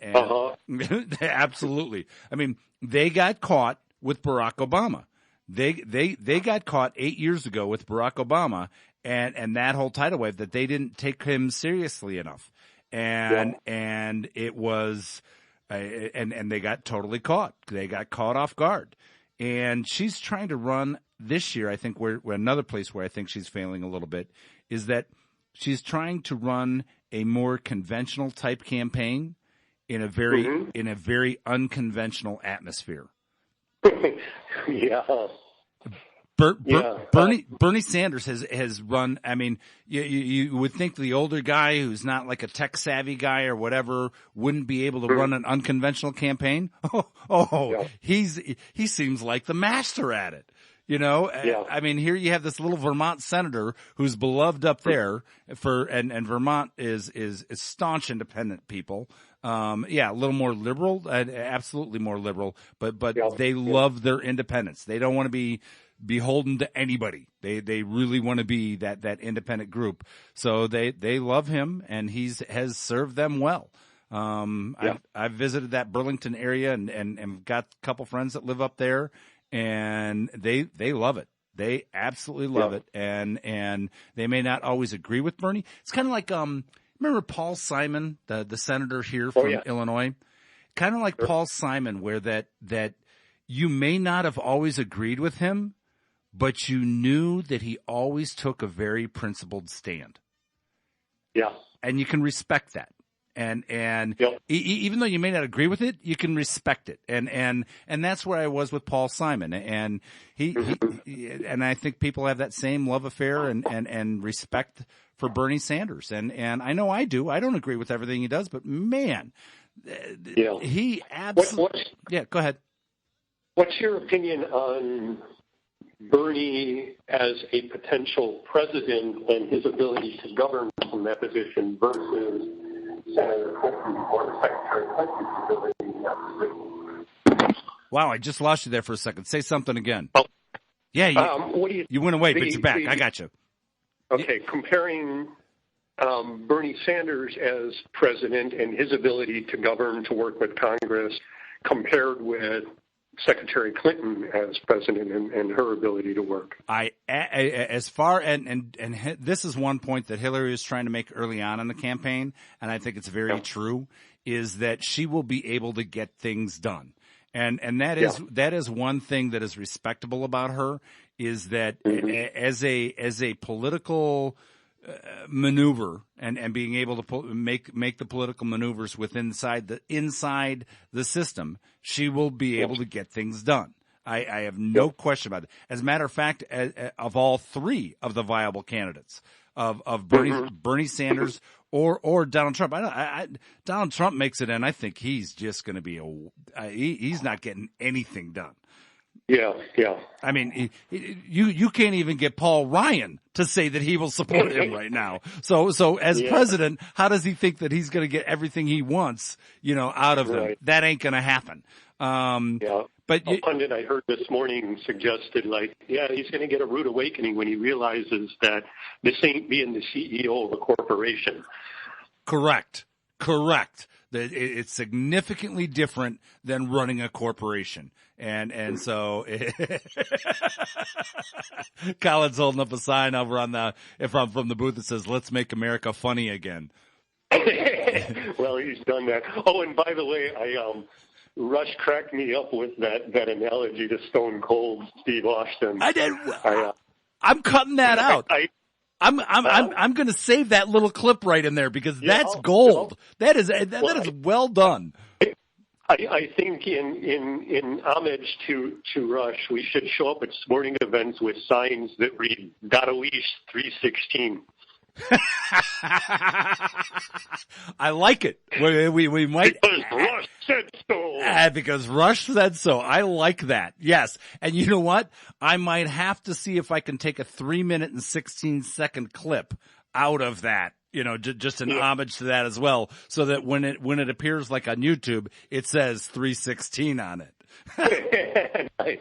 absolutely. I mean, they got caught with Barack Obama. They got caught 8 years ago with Barack Obama and that whole tidal wave, that they didn't take him seriously enough. And it was, and they got totally caught. They got caught off guard. And she's trying to run this year. I think where another place where I think she's failing a little bit is that she's trying to run a more conventional type campaign in a very unconventional atmosphere. Bernie Sanders has run. I mean, you would think the older guy who's not like a tech savvy guy or whatever wouldn't be able to run an unconventional campaign. He seems like the master at it. You know, I mean, here you have this little Vermont senator who's beloved up there and Vermont is staunch independent people. A little more liberal, absolutely more liberal, but they love their independence. They don't want to be beholden to anybody. They really want to be that independent group. So they love him, and has served them well. I've visited that Burlington area and got a couple friends that live up there, and they love it. They absolutely love it, and they may not always agree with Bernie. It's kind of like remember Paul Simon, the senator here from Illinois? Kind of like Paul Simon, where that you may not have always agreed with him, but you knew that he always took a very principled stand. Yeah. And you can respect that. And even though you may not agree with it, you can respect it. And that's where I was with Paul Simon. And he and I think people have that same love affair and respect for Bernie Sanders. And I know I do. I don't agree with everything he does, but man, he absolutely. Go ahead. What's your opinion on Bernie as a potential president and his ability to govern from that position versus Senator Clinton or Secretary Clinton's ability in that position. Wow, I just lost you there for a second. Say something again. Oh. Yeah, what do you went away, but you're back. I got you. Okay, comparing Bernie Sanders as president and his ability to govern, to work with Congress, compared with Secretary Clinton as president and her ability to work. This is one point that Hillary was trying to make early on in the campaign, and I think it's very true, is that she will be able to get things done. And that is one thing that is respectable about her, is that as a political maneuver and being able to make the political maneuvers inside the system, she will be able to get things done. I have no question about it. As a matter of fact, of all three of the viable candidates, of Bernie Sanders or Donald Trump, Donald Trump makes it, and I think he's just going to be he's not getting anything done. Yeah. I mean, you can't even get Paul Ryan to say that he will support him right now. So as president, how does he think that he's going to get everything he wants, out of them? That ain't going to happen. But a pundit I heard this morning suggested, he's going to get a rude awakening when he realizes that this ain't being the CEO of a corporation. Correct. It's significantly different than running a corporation. And so Colin's holding up a sign over from the booth that says, "Let's make America funny again." Well, he's done that. Oh, and by the way, Rush cracked me up with that analogy to Stone Cold Steve Austin. I did. I'm cutting that out. I'm going to save that little clip right in there because that's gold. That is well done. I think in homage to Rush, we should show up at sporting events with signs that read "Daroish 316." I like it. We might because Rush said so. Because Rush said so. I like that. Yes, and you know what? I might have to see if I can take a 3-minute and 16-second clip out of that. Just an homage to that as well, so that when it appears like on YouTube, it says 316 on it. Nice.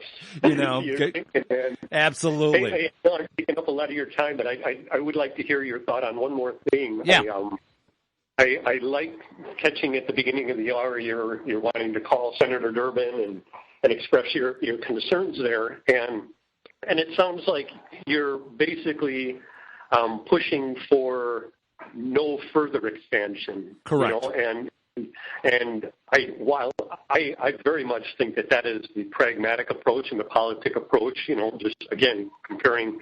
Absolutely. Hey, I'm taking up a lot of your time, but I would like to hear your thought on one more thing. Yeah. I like catching at the beginning of the hour you're wanting to call Senator Durbin and express your concerns there, and it sounds like you're basically pushing for no further expansion. Correct. And while I very much think that is the pragmatic approach and the politic approach, just again comparing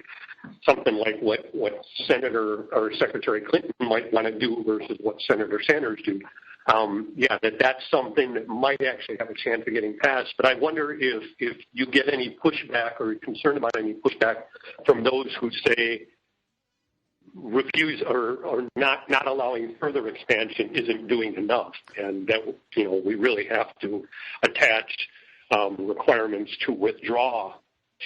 something like what Senator or Secretary Clinton might want to do versus what Senator Sanders do. That's something that might actually have a chance of getting passed. But I wonder if you get any pushback or concerned about any pushback from those who say refuse or not allowing further expansion isn't doing enough, and that we really have to attach requirements to withdraw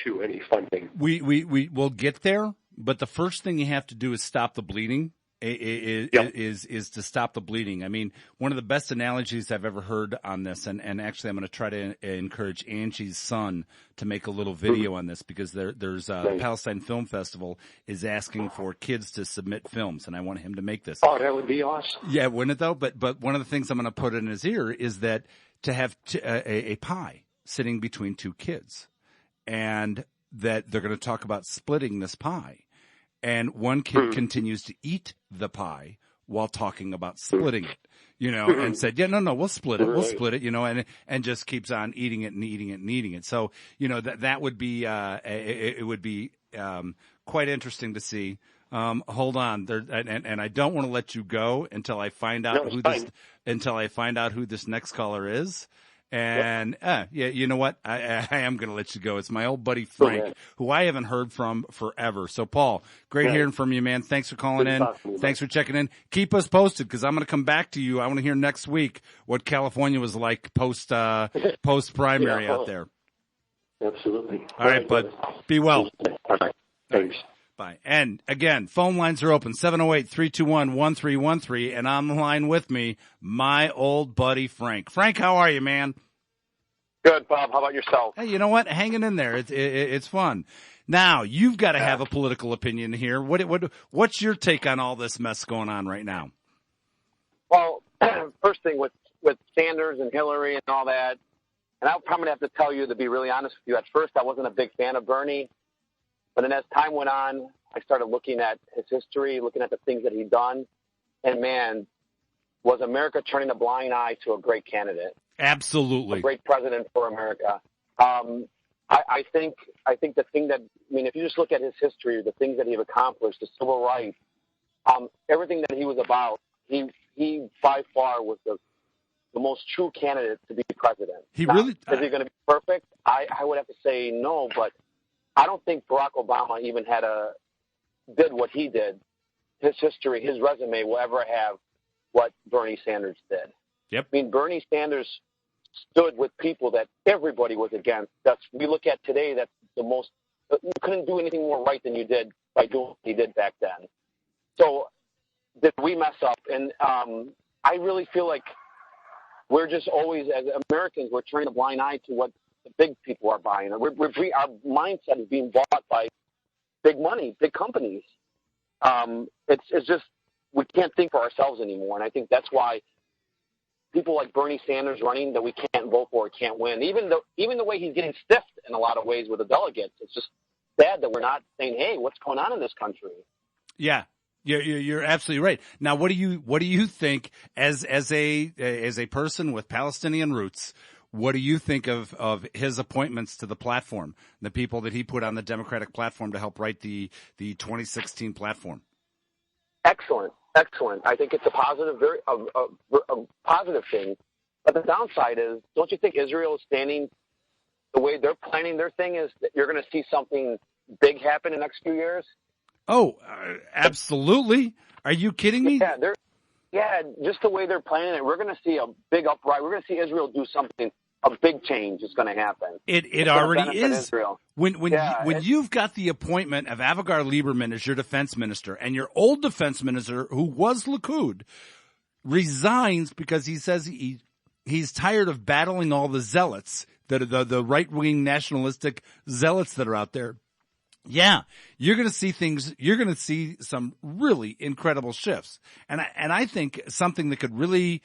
to any funding. We will get there, but the first thing you have to do is stop the bleeding. Is to stop the bleeding. I mean, one of the best analogies I've ever heard on this, and actually I'm going to try to encourage Angie's son to make a little video on this, because there's the Palestine Film Festival is asking for kids to submit films, and I want him to make this. Oh, that would be awesome. Yeah, wouldn't it though? But one of the things I'm going to put in his ear is that to have a pie sitting between two kids, and that they're going to talk about splitting this pie. And one kid continues to eat the pie while talking about splitting it, and said, no, we'll split it, and just keeps on eating it and eating it and eating it. So, that would be, it would be, quite interesting to see. Hold on there. And I don't want to let you go until I find out who this next caller is. And you know what? I am going to let you go. It's my old buddy Frank, who I haven't heard from forever. So, Paul, great hearing from you, man. Thanks for calling in. Thanks for checking in. Keep us posted, because I'm going to come back to you. I want to hear next week what California was like post primary out there. Absolutely. All right, bud. Be well. All right. Thanks. Bye. And again, phone lines are open, 708-321-1313. And on the line with me, my old buddy Frank. Frank, how are you, man? Good, Bob. How about yourself? Hey, you know what? Hanging in there. It's fun. Now, you've got to have a political opinion here. What's your take on all this mess going on right now? Well, first thing with Sanders and Hillary and all that, and I'm probably going to have to tell you, to be really honest with you, at first I wasn't a big fan of Bernie. But then as time went on, I started looking at his history, looking at the things that he'd done. And, man, was America turning a blind eye to a great candidate? Absolutely. A great president for America. I think the thing that, I mean, if you just look at his history, the things that he accomplished, the civil rights, everything that he was about, he by far was the most true candidate to be president. Is he going to be perfect? I would have to say no, but I don't think Barack Obama even did what he did. His history, his resume will ever have what Bernie Sanders did. Yep. I mean, Bernie Sanders stood with people that everybody was against. We look at today, that's the most, you couldn't do anything more right than you did by doing what he did back then. So did we mess up? And I really feel like we're just always, as Americans, we're turning a blind eye to what the big people are buying. Our mindset is being bought by big money, big companies. It's just, we can't think for ourselves anymore. And I think that's why people like Bernie Sanders running that we can't vote for, can't win. Even the way he's getting stiffed in a lot of ways with the delegates, it's just sad that we're not saying, hey, what's going on in this country? Yeah. You're absolutely right. Now, what do you think as a person with Palestinian roots? What do you think of his appointments to the platform, the people that he put on the Democratic platform to help write the 2016 platform? Excellent. I think it's a positive, a positive thing. But the downside is, don't you think Israel is standing the way they're planning their thing is that you're going to see something big happen in the next few years? Oh, absolutely. Are you kidding me? Yeah, just the way they're planning it, we're going to see a big uprising. We're going to see Israel do something. A big change is going to happen. It already is. Israel. When you've got the appointment of Avigdor Lieberman as your defense minister, and your old defense minister, who was Likud, resigns because he says he's tired of battling all the zealots, the right-wing nationalistic zealots that are out there. Yeah, you're going to see things. You're going to see some really incredible shifts, and I think something that could really.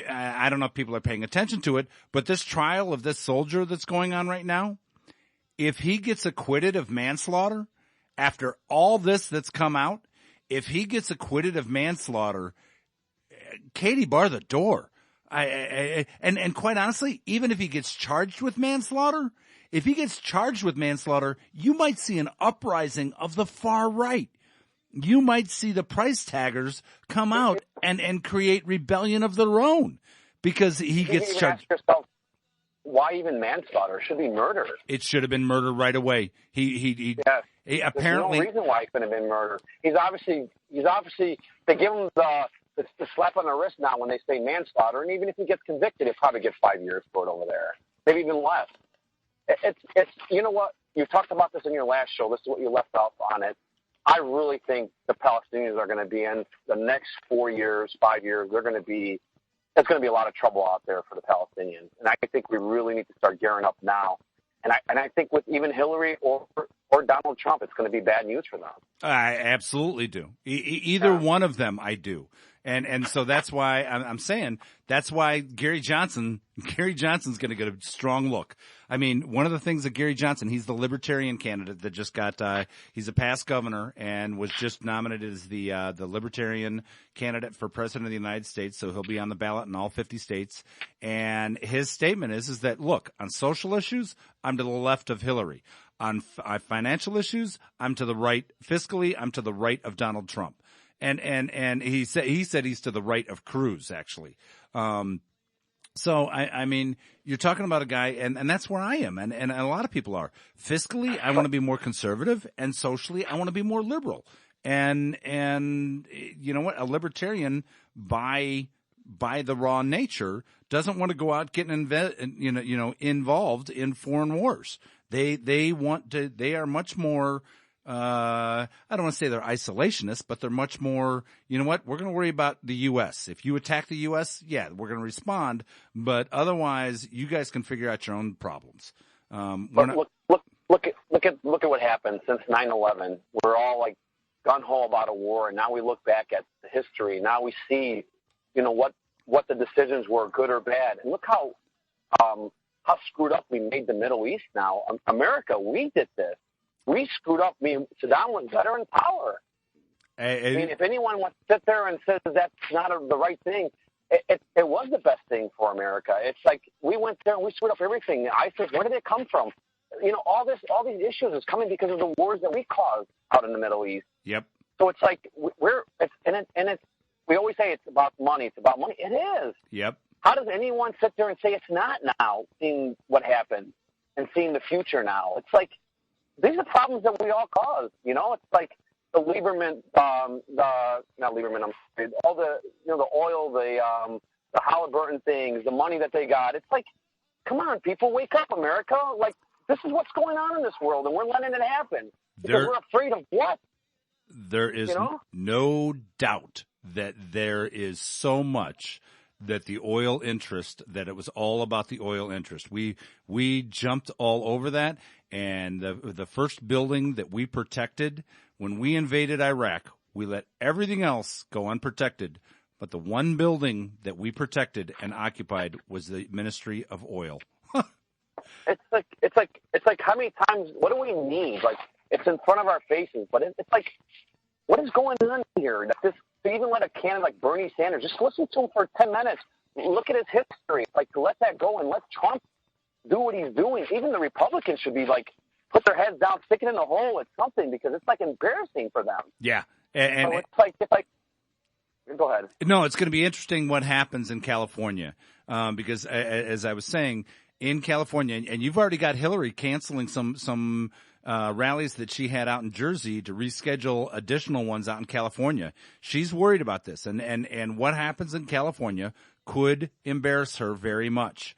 I don't know if people are paying attention to it, but this trial of this soldier that's going on right now, if he gets acquitted of manslaughter after all this that's come out, if he gets acquitted of manslaughter, Katie, bar the door. And quite honestly, even if he gets charged with manslaughter, you might see an uprising of the far right. You might see the price taggers come out and create rebellion of their own because he gets charged. Ask yourself, why even manslaughter? It should be murder. It should have been murder right away. He apparently. There's no reason why it could have been murder. He's obviously. They give him the slap on the wrist now when they say manslaughter, and even if he gets convicted, he'll probably get 5 years for it over there, maybe even less. It's you know what, you talked about this in your last show. This is what you left off on it. I really think the Palestinians are going to be in the next 4 years, 5 years. There's going to be a lot of trouble out there for the Palestinians, and I think we really need to start gearing up now. And I think with even Hillary or Donald Trump, it's going to be bad news for them. I absolutely do. Either one of them, I do. And so that's why I'm saying that's why Gary Johnson's going to get a strong look. I mean, one of the things that Gary Johnson, he's the Libertarian candidate that just got, he's a past governor and was just nominated as the Libertarian candidate for president of the United States. So he'll be on the ballot in all 50 states. And his statement is that, look, on social issues, I'm to the left of Hillary. On financial issues, I'm to the right. Fiscally, I'm to the right of Donald Trump. And he said he's to the right of Cruz, actually. So I mean, you're talking about a guy, and that's where I am, and a lot of people are. Fiscally, I want to be more conservative, and socially, I want to be more liberal. And you know what? A libertarian, by the raw nature, doesn't want to go out getting involved in foreign wars. They want to. They are much more. I don't want to say they're isolationists, but they're much more. You know what? We're going to worry about the U.S. If you attack the U.S., yeah, we're going to respond. But otherwise, you guys can figure out your own problems. Look at what happened since 9/11. We're all like gun ho about a war, and now we look back at the history. Now we see, what the decisions were, good or bad, and look how screwed up we made the Middle East. Now, America, we did this. We screwed up. I mean, Saddam was better in power. I mean, if anyone wants to sit there and says that's not the right thing, it was the best thing for America. It's like we went there and we screwed up everything. ISIS, where did it come from? All these issues is coming because of the wars that we caused out in the Middle East. Yep. So it's like we always say it's about money. It's about money. It is. Yep. How does anyone sit there and say it's not now, seeing what happened and seeing the future now? It's like these are problems that we all caused. It's like the Lieberman, not Lieberman. I'm sorry, all the the oil, the Halliburton things, the money that they got. It's like, come on, people, wake up, America! Like this is what's going on in this world, and we're letting it happen because we're afraid of what? There is no doubt that there is so much that the oil interest, that it was all about the oil interest. We jumped all over that, and the first building that we protected when we invaded Iraq, we let everything else go unprotected, but the one building that we protected and occupied was the Ministry of Oil. It's like how many times? What do we need? Like it's in front of our faces, but it's like, what is going on here? To even let a candidate like Bernie Sanders, just listen to him for 10 minutes. Look at his history. Like to let that go and let Trump do what he's doing. Even the Republicans should be like, put their heads down, stick it in the hole at something, because it's like embarrassing for them. Yeah. And so it's like, go ahead. No, it's going to be interesting what happens in California. Because as I was saying, in California, and you've already got Hillary canceling some rallies that she had out in Jersey to reschedule additional ones out in California. She's worried about this, and what happens in California could embarrass her very much.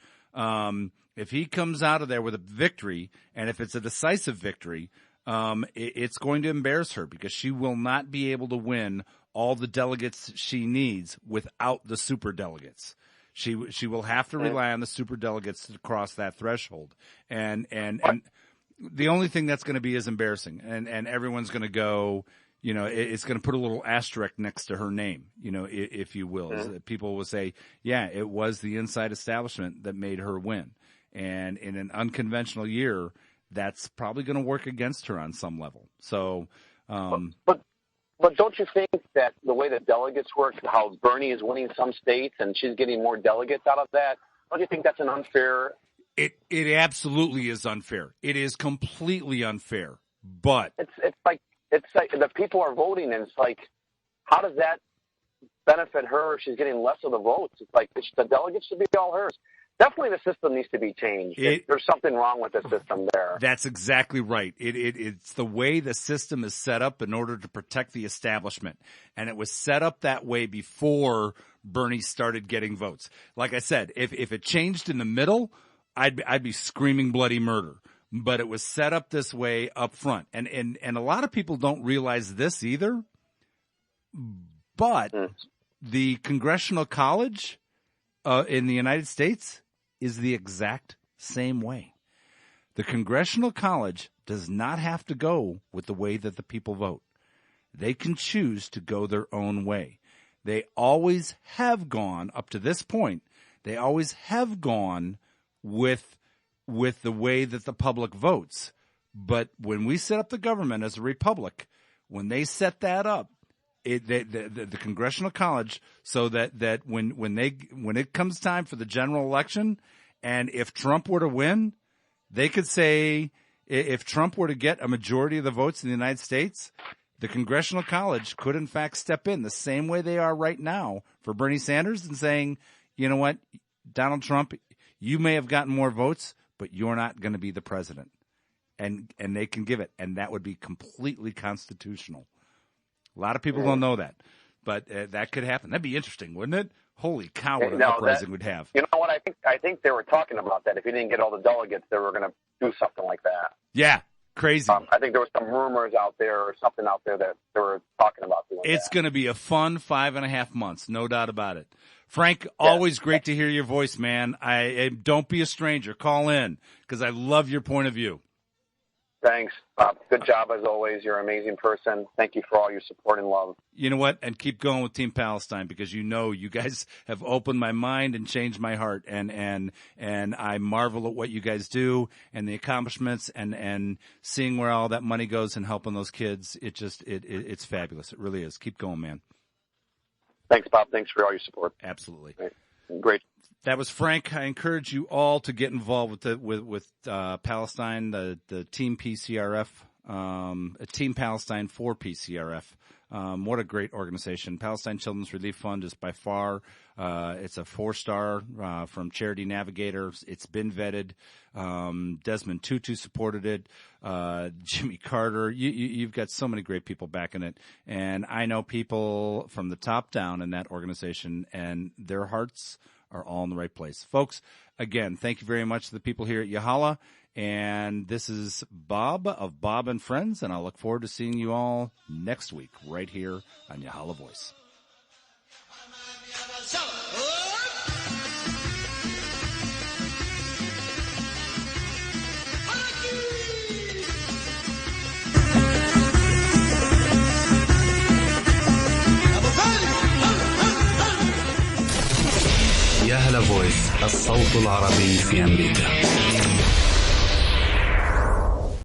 If he comes out of there with a victory, and if it's a decisive victory, it's going to embarrass her because she will not be able to win all the delegates she needs without the superdelegates. She will have to rely on the superdelegates to cross that threshold, and the only thing that's going to be is embarrassing, and everyone's going to go, it's going to put a little asterisk next to her name, if you will. Mm-hmm. People will say, yeah, it was the inside establishment that made her win. And in an unconventional year, that's probably going to work against her on some level. So, but don't you think that the way the delegates work, how Bernie is winning some states and she's getting more delegates out of that, don't you think that's an unfair? It absolutely is unfair. It is completely unfair. But it's like the people are voting, and it's like, how does that benefit her? She's getting less of the votes. It's like the delegates should be all hers. Definitely, the system needs to be changed. There's something wrong with the system there. That's exactly right. It's the way the system is set up in order to protect the establishment, and it was set up that way before Bernie started getting votes. Like I said, if it changed in the middle, I'd be screaming bloody murder. But it was set up this way up front. And a lot of people don't realize this either. But the Congressional College in the United States is the exact same way. The Congressional College does not have to go with the way that the people vote. They can choose to go their own way. They always have gone, up to this point, they always have gone with the way that the public votes. But when we set up the government as a republic, when they set that up, the Congressional College, so that when it comes time for the general election, and if Trump were to win, they could say, if Trump were to get a majority of the votes in the United States, the Congressional College could in fact step in the same way they are right now for Bernie Sanders and saying, you know what, Donald Trump, you may have gotten more votes, but you're not going to be the president. And they can give it, and that would be completely constitutional. A lot of people don't know that. But that could happen. That'd be interesting, wouldn't it? Holy cow, what an Now, uprising we'd have. You know what? I think they were talking about that. If you didn't get all the delegates, they were going to do something like that. Yeah, crazy. I think there were some rumors out there or something out there that they were talking about doing It's that. going to be a fun 5.5 months, no doubt about it. Frank, always great to hear your voice, man. Don't be a stranger. Call in because I love your point of view. Thanks. Good job as always. You're an amazing person. Thank you for all your support and love. You know what? And keep going with Team Palestine because you guys have opened my mind and changed my heart. And I marvel at what you guys do and the accomplishments and seeing where all that money goes and helping those kids. It's fabulous. It really is. Keep going, man. Thanks, Bob. Thanks for all your support. Absolutely. Great. That was Frank. I encourage you all to get involved with Palestine, the Team PCRF, Team Palestine for PCRF. What a great organization. Palestine Children's Relief Fund is by far, it's a 4-star from Charity Navigator. It's been vetted. Desmond Tutu supported it. Jimmy Carter. You've got so many great people backing it. And I know people from the top down in that organization, and their hearts are all in the right place. Folks, again, thank you very much to the people here at Yahala. And this is Bob of Bob and Friends, and I look forward to seeing you all next week right here on Yahala Voice. يا هلا فويس الصوت العربي في أمريكا.